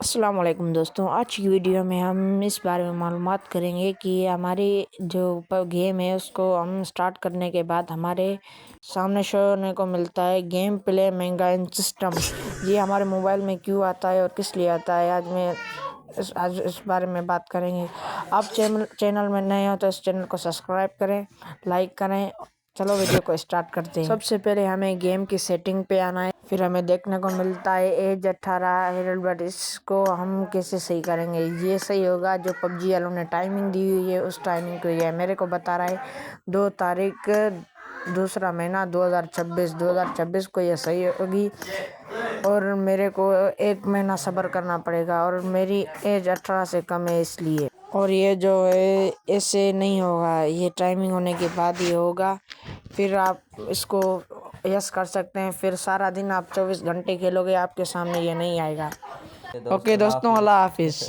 अस्सलाम वालेकुम दोस्तों। आज की वीडियो में हम इस बारे में मालूमात करेंगे कि हमारी जो गेम है उसको हम स्टार्ट करने के बाद हमारे सामने शो होने को मिलता है गेम प्ले मैगज़ीन सिस्टम। ये हमारे मोबाइल में क्यों आता है और किस लिए आता है, आज इस बारे में बात करेंगे। आप चैनल में नए हो तो इस चैनल को सब्सक्राइब करें, लाइक करें। चलो वीडियो को स्टार्ट करते हैं। सबसे पहले हमें गेम की सेटिंग पे आना है। फिर हमें देखने को मिलता है एज 18 है, बट इसको हम कैसे सही करेंगे। ये सही होगा जो पबजी वालों ने टाइमिंग दी हुई है उस टाइमिंग को। ये मेरे को बता रहा है 2 तारीख दूसरा महीना 2026 को ये सही होगी और मेरे को 1 महीना सब्र करना पड़ेगा और मेरी एज 18 से कम है इसलिए। और ये जो है ऐसे नहीं होगा, ये टाइमिंग होने के बाद ही होगा। फिर आप इसको यस कर सकते हैं। फिर सारा दिन आप 24 घंटे खेलोगे, आपके सामने ये नहीं आएगा। ओके दोस्तों, अल्लाह हाफिज़।